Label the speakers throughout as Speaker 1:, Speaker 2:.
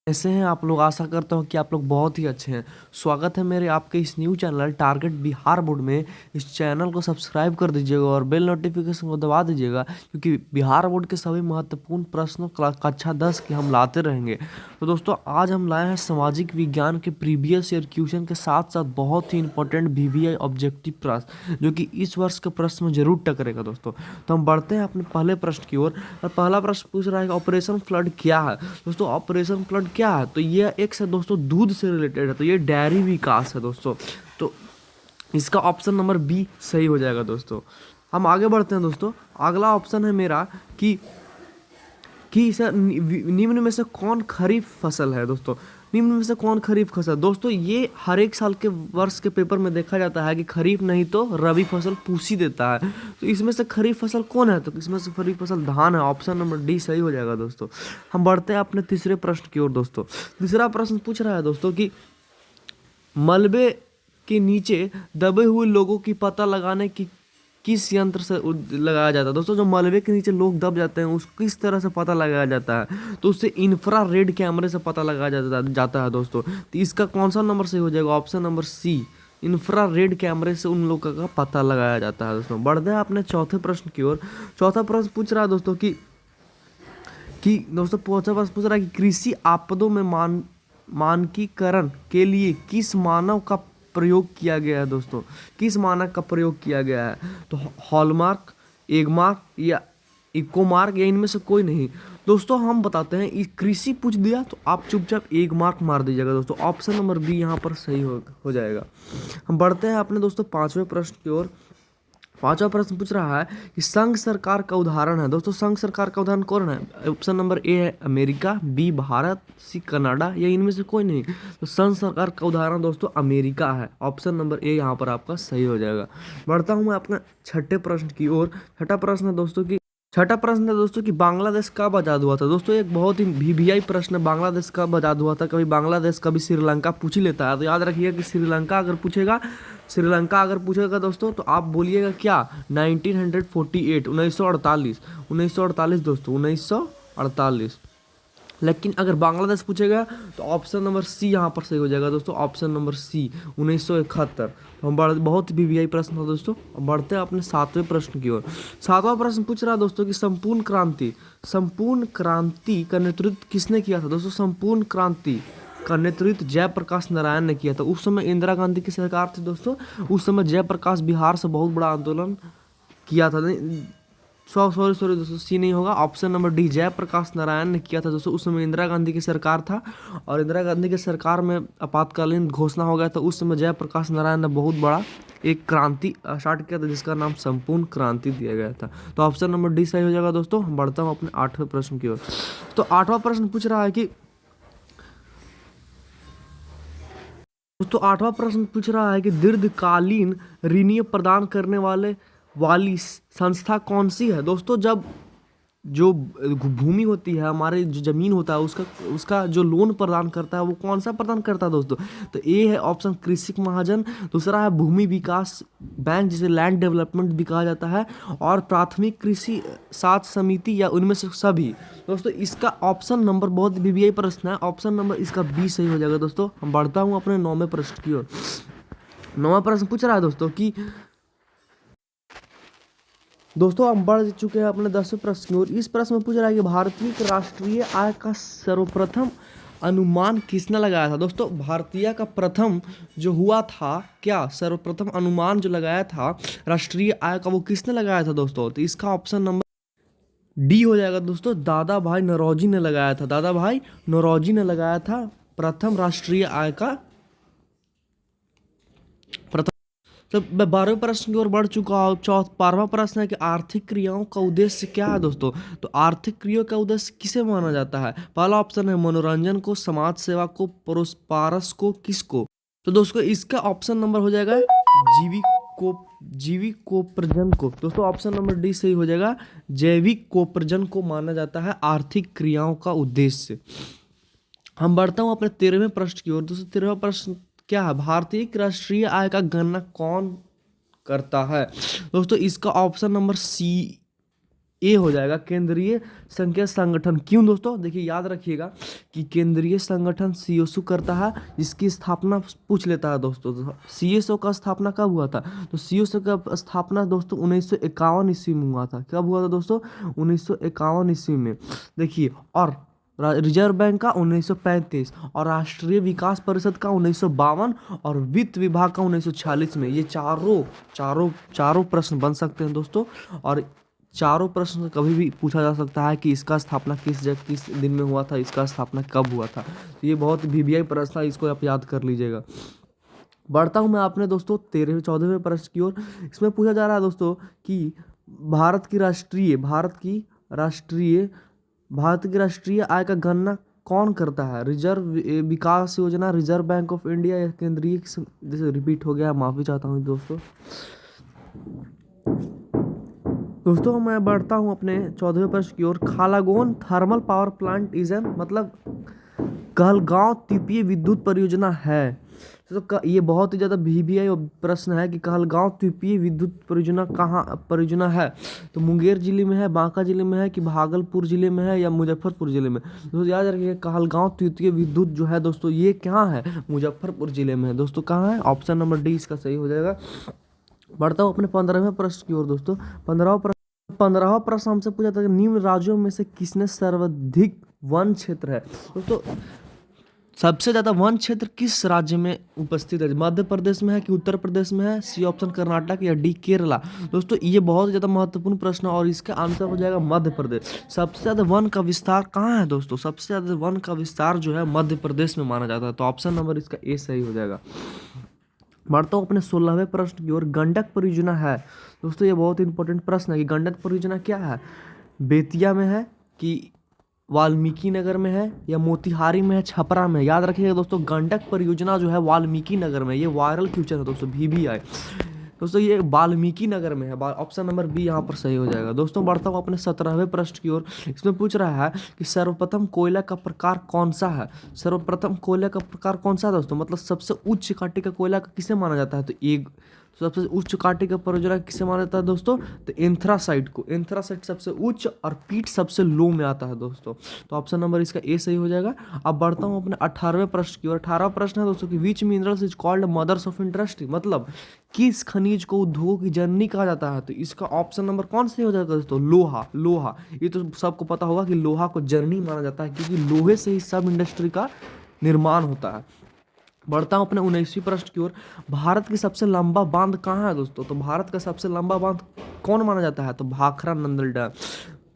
Speaker 1: कैसे हैं आप लोग। आशा करता हूँ कि आप लोग बहुत ही अच्छे हैं। स्वागत है मेरे आपके इस new channel target Bihar board में। इस चैनल को सब्सक्राइब कर दीजिएगा और बेल नोटिफिकेशन को दबा दीजिएगा, क्योंकि बिहार बोर्ड के सभी महत्वपूर्ण प्रश्नों कक्षा 10 के हम लाते रहेंगे। तो दोस्तों, आज हम लाए हैं सामाजिक विज्ञान के प्रीवियस ईयर क्वेश्चन के साथ साथ बहुत ही इंपॉर्टेंट वीवीआई ऑब्जेक्टिव प्रश्न, जो कि इस वर्ष के प्रश्न में जरूर टकरेगा दोस्तों। तो हम बढ़ते हैं अपने पहले प्रश्न की ओर। और पहला प्रश्न पूछ रहा है कि ऑपरेशन फ्लड क्या है। दोस्तों, ऑपरेशन फ्लड क्या है, तो ये एक से दोस्तों दूध से रिलेटेड है, तो ये डेयरी विकास है दोस्तों। तो इसका ऑप्शन नंबर बी सही हो जाएगा दोस्तों। हम आगे बढ़ते हैं दोस्तों। अगला ऑप्शन है मेरा कि सर निम्न में से कौन खरीफ फसल है दोस्तों। निम्न में से कौन खरीफ फसल। दोस्तों, ये हर एक साल के वर्ष के पेपर में देखा जाता है कि खरीफ नहीं तो रबी फसल पूछ देता है। तो इसमें से खरीफ फसल कौन है, तो इसमें से खरीफ फसल धान है। ऑप्शन नंबर डी सही हो जाएगा दोस्तों। हम बढ़ते हैं अपने तीसरे प्रश्न की ओर दोस्तों। तीसरा प्रश्न पूछ रहा है दोस्तों कि मलबे के नीचे दबे हुए लोगों की पता लगाने की किस यंत्र से लगाया जाता है। दोस्तों, जो मलबे के नीचे लोग दब जाते हैं उस किस तरह से पता लगाया जाता है, तो उससे इंफ्रारेड कैमरे से पता लगाया जाता है दोस्तों। तो इसका कौन सा नंबर सही हो जाएगा। ऑप्शन नंबर सी, इंफ्रारेड कैमरे से उन लोगों का पता लगाया जाता है दोस्तों। बढ़ते हैं अपने चौथे प्रश्न की ओर। चौथा प्रश्न पूछ रहा है दोस्तों कि दोस्तों चौथा प्रश्न पूछ रहा है कि कृषि आपदों में मानकीकरण के लिए किस मानव का प्रयोग किया गया है दोस्तों। किस मानक का प्रयोग किया गया है, तो हॉलमार्क, एगमार्क या इकोमार्क या इनमें से कोई नहीं। दोस्तों, हम बताते हैं, कृषि पूछ दिया तो आप चुपचाप एक मार्क मार दीजिएगा दोस्तों। ऑप्शन नंबर बी यहाँ पर सही हो जाएगा। हम बढ़ते हैं अपने दोस्तों पांचवें प्रश्न की ओर। पांचवा प्रश्न पूछ रहा है कि संघ सरकार का उदाहरण है। दोस्तों, संघ सरकार का उदाहरण कौन है। ऑप्शन नंबर ए है America, B Bharat, C Canada या इनमें से कोई नहीं। तो संघ सरकार का उदाहरण दोस्तों अमेरिका है। ऑप्शन नंबर ए यहाँ पर आपका सही हो जाएगा। बढ़ता हूँ मैं अपने छठे प्रश्न की ओर। छठा प्रश्न है दोस्तों कि बांग्लादेश कब आज़ाद हुआ था। दोस्तों, एक बहुत ही वीवीआई प्रश्न है, बांग्लादेश कब आज़ाद हुआ था। कभी बांग्लादेश कभी श्रीलंका पूछ ही लेता है, तो याद रखिएगा कि श्रीलंका अगर पूछेगा दोस्तों तो आप बोलिएगा क्या 1948, 1948 दोस्तों, 1948। लेकिन अगर बांग्लादेश पूछेगा तो ऑप्शन नंबर सी यहाँ पर सही हो जाएगा दोस्तों। Option number C 1971। तो हम बहुत वीवीआई प्रश्न था दोस्तों। अब बढ़ते हैं अपने सातवें प्रश्न की ओर। सातवां प्रश्न पूछ रहा है दोस्तों कि संपूर्ण क्रांति का नेतृत्व किसने किया था। दोस्तों, संपूर्ण क्रांति का नेतृत्व जयप्रकाश नारायण ने किया था। उस समय इंदिरा गांधी की सरकार थी दोस्तों। उस समय जयप्रकाश बिहार से बहुत बड़ा आंदोलन किया था। सॉरी दोस्तों, सी नहीं होगा। Option number D, Jayaprakash Narayan ने किया था दोस्तों। उस समय इंदिरा गांधी की सरकार था और इंदिरा गांधी की सरकार में आपातकालीन घोषणा हो गया था। उस समय जयप्रकाश नारायण ने बहुत बड़ा एक क्रांति स्टार्ट किया था जिसका नाम संपूर्ण क्रांति दिया गया था। तो ऑप्शन नंबर डी सही हो जाएगा दोस्तों। हम बढ़ता हूँ अपने आठवें प्रश्न की ओर। तो आठवां प्रश्न पूछ रहा है कि दोस्तों आठवां प्रश्न पूछ रहा है कि दीर्घकालीन ऋण प्रदान करने वाली संस्था कौन सी है। दोस्तों, जब जो भूमि होती है, हमारे जो जमीन होता है, उसका जो लोन प्रदान करता है वो कौन सा प्रदान करता है दोस्तों। तो ए है ऑप्शन कृषक महाजन, दूसरा है भूमि विकास बैंक जिसे लैंड डेवलपमेंट भी कहा जाता है, और प्राथमिक कृषि साख समिति या उनमें से सभी। दोस्तों, इसका ऑप्शन नंबर बहुत वीवीआई प्रश्न है, ऑप्शन नंबर इसका बी सही हो जाएगा दोस्तों। हम बढ़ता हूँ अपने नौवें प्रश्न की ओर। नौवां प्रश्न पूछ रहा है दोस्तों हम बढ़ चुके हैं अपने 10वें प्रश्न की ओर। इस प्रश्न में पूछ रहा है कि भारतीय राष्ट्रीय आय का सर्वप्रथम अनुमान किसने लगाया था। दोस्तों, भारतीय का प्रथम जो हुआ था, क्या सर्वप्रथम अनुमान जो लगाया था राष्ट्रीय आय का, वो किसने लगाया था दोस्तों। तो इसका ऑप्शन नंबर डी हो जाएगा दोस्तों। दादा भाई नौरोजी ने लगाया था प्रथम राष्ट्रीय आय का प्रथम। तो मैं 12वें प्रश्न की ओर बढ़ चुका हूँ। 12वां प्रश्न है कि आर्थिक क्रियाओं का उद्देश्य क्या है दोस्तों। तो आर्थिक क्रियाओं का उद्देश्य किसे माना जाता है। पहला ऑप्शन है मनोरंजन को, समाज सेवा को, परोपकार को, किसको। तो दोस्तों, इसका ऑप्शन नंबर हो जाएगा जीविकोपार्जन को। दोस्तों, ऑप्शन नंबर डी सही हो जाएगा। जैविकोपार्जन को माना जाता है आर्थिक क्रियाओं का उद्देश्य। हम बढ़ता हूँ अपने 13वें प्रश्न की ओर। दोस्तों, 13वां प्रश्न क्या है, भारतीय राष्ट्रीय आय का गणना कौन करता है। दोस्तों, इसका ऑप्शन नंबर सी ए हो जाएगा केंद्रीय संघीय संगठन। क्यों दोस्तों, देखिए याद रखिएगा कि केंद्रीय संगठन सीएसओ करता है, जिसकी स्थापना पूछ लेता है दोस्तों। सीएसओ का स्थापना कब हुआ था, तो सीएसओ का स्थापना दोस्तों 1951 ईस्वी में हुआ था। कब हुआ था दोस्तों, 1951 ईस्वी में। देखिए, और रिजर्व बैंक का 1935, और राष्ट्रीय विकास परिषद का 1952, और वित्त विभाग का 1946 में। ये चारों प्रश्न बन सकते हैं दोस्तों, और चारों प्रश्न कभी भी पूछा जा सकता है कि इसका स्थापना किस दिन में हुआ था, इसका स्थापना कब हुआ था। तो ये बहुत वीवीआई प्रश्न है, इसको आप याद कर लीजिएगा। बढ़ता हूँ मैं अपने दोस्तों 14वें प्रश्न की ओर। इसमें पूछा जा रहा है दोस्तों कि भारत की राष्ट्रीय आय का गणना कौन करता है, रिजर्व विकास योजना, रिजर्व बैंक ऑफ इंडिया, या केंद्रीय। जैसे रिपीट हो गया, माफ़ी चाहता हूँ दोस्तों मैं बढ़ता हूँ अपने 14वें प्रश्न की ओर। Kahalgaon thermal power plant is an, मतलब कहलगांव द्वीपीय विद्युत परियोजना है। तो ये बहुत ही ज़्यादा वीवीआई प्रश्न है कि कहलगांव द्वीपीय विद्युत परियोजना कहाँ परियोजना है, तो मुंगेर जिले में है, बांका जिले में है, कि भागलपुर जिले में है, या मुजफ्फरपुर जिले में। दोस्तों याद रखिए, कहलगांव द्वीपीय विद्युत जो है दोस्तों, ये कहाँ है, मुजफ्फरपुर जिले में है दोस्तों। कहाँ है, ऑप्शन नंबर डी इसका सही हो जाएगा। बढ़ता हूँ अपने 15वें प्रश्न की ओर दोस्तों। 15वां प्रश्न हमसे पूछा था कि निम्न राज्यों में से किसने सर्वाधिक वन क्षेत्र है। दोस्तों सबसे ज़्यादा वन क्षेत्र किस राज्य में उपस्थित है, मध्य प्रदेश में है कि उत्तर प्रदेश में है, सी ऑप्शन कर्नाटक, या डी केरला। दोस्तों ये बहुत ज़्यादा महत्वपूर्ण प्रश्न है, और इसका आंसर हो जाएगा मध्य प्रदेश। सबसे ज़्यादा वन का विस्तार कहाँ है दोस्तों, सबसे ज़्यादा वन का विस्तार जो है मध्य प्रदेश में माना जाता है। तो ऑप्शन नंबर इसका ए सही हो जाएगा। बढ़ता हूँ अपने 16वें प्रश्न की ओर। गंडक परियोजना है दोस्तों, ये बहुत इंपॉर्टेंट प्रश्न है कि गंडक परियोजना क्या है, बेतिया में है, कि वाल्मीकि नगर में है, या मोतिहारी में है, छपरा में है। याद रखिएगा दोस्तों, गंडक परियोजना जो है वाल्मीकि नगर में। ये वायरल क्वेश्चन है दोस्तों, वीवीआई दोस्तों, ये वाल्मीकि नगर में है। ऑप्शन नंबर बी यहाँ पर सही हो जाएगा। दोस्तों बढ़ता हूँ अपने 17वें प्रश्न की ओर। इसमें पूछ रहा है कि सर्वप्रथम कोयला का प्रकार कौन सा है। सर्वप्रथम कोयला का प्रकार कौन सा है दोस्तों, मतलब सबसे उच्च काटे का कोयला किसे माना जाता है, तो एक सबसे उच्च काटे का परियोजना किसे माना जाता है दोस्तों, तो एंथ्रासाइट को। एंथ्रासाइट सबसे उच्च और पीट सबसे लो में आता है दोस्तों। तो ऑप्शन नंबर इसका ए सही हो जाएगा। अब बढ़ता हूँ अपने 18वें प्रश्न की ओर। 18वां प्रश्न है दोस्तों कि which minerals is called mothers of industry, मतलब किस खनिज को उद्योगों की जननी कहा जाता है। तो इसका ऑप्शन नंबर कौन सही हो जाएगा दोस्तों, लोहा। ये तो सबको पता होगा कि लोहा को जननी माना जाता है, क्योंकि लोहे से ही सब इंडस्ट्री का निर्माण होता है। बढ़ता हूँ अपने 19वीं प्रश्न की ओर। भारत की सबसे लंबा बांध कहाँ है दोस्तों, तो भारत का सबसे लंबा बांध कौन माना जाता है, तो भाखड़ा नंगल डैम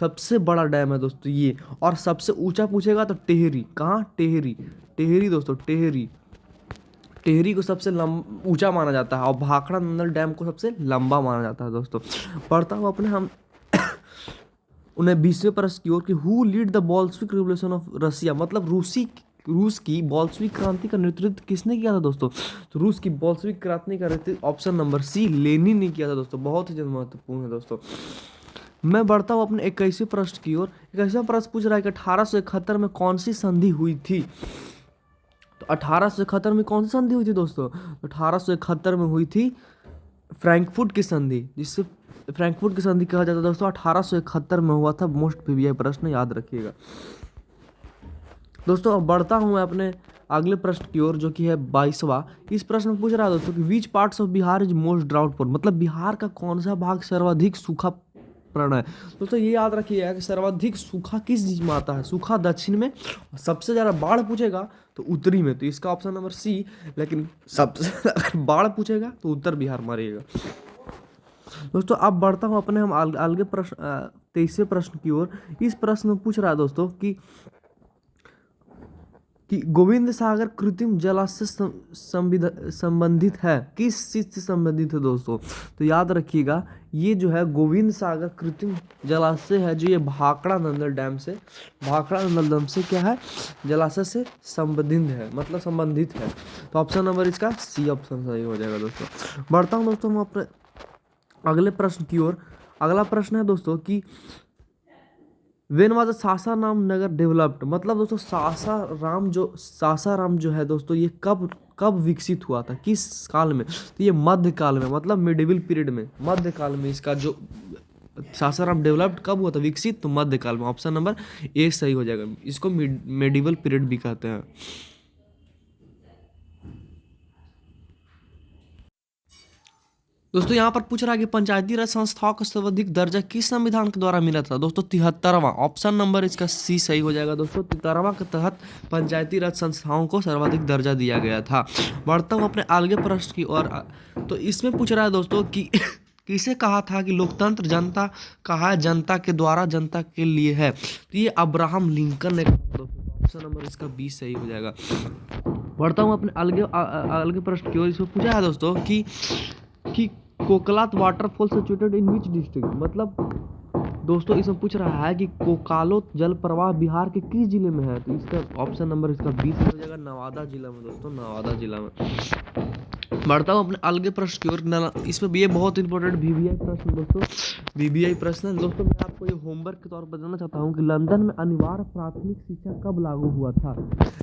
Speaker 1: सबसे बड़ा डैम है दोस्तों ये। और सबसे ऊंचा पूछेगा तो टेहरी, कहाँ, टेहरी दोस्तों, टेहरी को सबसे ऊंचा माना जाता है, और भाखड़ा नंगल डैम को सबसे लंबा माना जाता है दोस्तों। बढ़ता हूँ अपने हम 19वें प्रश्न की ओर कि who lead the Bolshevik revolution of Russia, मतलब रूस की बोल्शेविक क्रांति का नेतृत्व किसने किया था दोस्तों, तो रूस की बोल्शेविक क्रांति का नेतृत्व ऑप्शन नंबर सी लेनिन ने किया था दोस्तों। बहुत ही ज्यादा महत्वपूर्ण है दोस्तों। मैं बढ़ता हूँ अपने 21वें प्रश्न की ओर। 21वां प्रश्न पूछ रहा है कि 1871 में कौन सी संधि हुई थी, तो 1871 में कौन सी संधि हुई थी दोस्तों, तो 1871 में हुई थी फ्रैंकफर्ट की संधि, जिससे फ्रैंकफर्ट की संधि कहा जाता है दोस्तों। 1871 में हुआ था। मोस्ट वीवीआई प्रश्न याद रखिएगा दोस्तों। अब बढ़ता हूँ मैं अपने अगले प्रश्न की ओर, जो कि है 22वां। इस प्रश्न में पूछ रहा है दोस्तों कि which parts of Bihar is most drought prone, मतलब बिहार का कौन सा भाग सर्वाधिक सूखा प्रण है। दोस्तों ये याद रखिएगा कि सर्वाधिक सूखा किस चीज में आता है, सूखा दक्षिण में, सबसे ज़्यादा बाढ़ पूछेगा तो उत्तरी में। तो इसका ऑप्शन नंबर सी, लेकिन सबसे बाढ़ पूछेगा तो उत्तर बिहार मारिएगा दोस्तों। अब बढ़ता हूँ अपने हम अलगे प्रश्न 23वें प्रश्न की ओर। इस प्रश्न में पूछ रहा है दोस्तों कि गोविंद सागर कृत्रिम जलाशय संबंधित है, किस चीज से संबंधित है दोस्तों, तो याद रखिएगा ये जो है गोविंद सागर कृत्रिम जलाशय है, जो ये भाखड़ा नंगल डैम से क्या है, जलाशय से संबंधित है, मतलब संबंधित है। तो ऑप्शन नंबर इसका सी ऑप्शन सही हो जाएगा दोस्तों। बढ़ता हूँ दोस्तों हम अपने अगले प्रश्न की ओर। अगला प्रश्न है दोस्तों कि when was Sasaram Nagar developed, मतलब दोस्तों सासाराम जो है दोस्तों, ये कब विकसित हुआ था, किस काल में, तो ये मध्य काल में, मतलब मिडिवल पीरियड में, मध्य काल में इसका जो सासाराम डेवलप्ड कब हुआ था, विकसित, तो मध्यकाल में। ऑप्शन नंबर ए सही हो जाएगा। इसको मेडिवल पीरियड भी कहते हैं। दोस्तों यहाँ पर पूछ रहा है कि पंचायती राज संस्थाओं को सर्वाधिक दर्जा किस संविधान के द्वारा मिला था। दोस्तों 73वां, ऑप्शन नंबर इसका सी सही हो जाएगा। दोस्तों 73वां के तहत पंचायती राज संस्थाओं को सर्वाधिक दर्जा दिया गया था। बढ़ता हूँ अपने आगे प्रश्न की ओर। तो इसमें पूछ रहा है दोस्तों कि किसे कहा था कि लोकतंत्र जनता कहा है जनता के द्वारा जनता के लिए है, तो ये अब्राहम लिंकन ने कहा था दोस्तों। ऑप्शन नंबर इसका बी सही हो जाएगा। बढ़ता हूँ अपने अलगे प्रश्न की ओर। इसमें पूछा है दोस्तों कि Kakolat waterfall situated in which district, मतलब दोस्तों इसमें पूछ रहा है कि कोकालो जलप्रवाह बिहार के किस जिले में है, तो इसका ऑप्शन नंबर इसका 20 हो जाएगा, नवादा जिला में। दोस्तों नवादा जिला में। बढ़ता हूँ अपने अलगे प्रश्न की ओर। इसमें भी ये बहुत इंपॉर्टेंट वीवीआई प्रश्न दोस्तों, वीवीआई प्रश्न है दोस्तों। मैं आपको ये होमवर्क के तौर पर बताना चाहता हूँ कि लंदन में अनिवार्य प्राथमिक शिक्षा कब लागू हुआ था।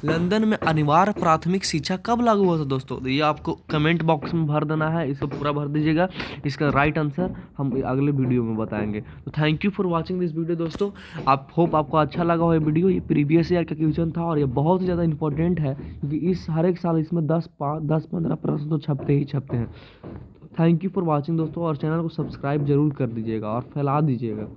Speaker 1: लंदन में अनिवार्य प्राथमिक शिक्षा कब लागू हुआ था दोस्तों, तो ये आपको कमेंट बॉक्स में भर देना है, इसको पूरा भर दीजिएगा। इसका राइट आंसर हम अगले वीडियो में बताएंगे। तो thank you for watching this video दोस्तों। आप होप आपको अच्छा लगा हो ये वीडियो। ये प्रीवियस ईयर का क्वेश्चन था और ये बहुत ही ज़्यादा इंपॉर्टेंट है, क्योंकि इस हर एक साल इसमें 10-15 प्रश्न तो छपते ही छपते हैं। थैंक यू फॉर वॉचिंग दोस्तों, और चैनल को सब्सक्राइब जरूर कर दीजिएगा और फैला दीजिएगा।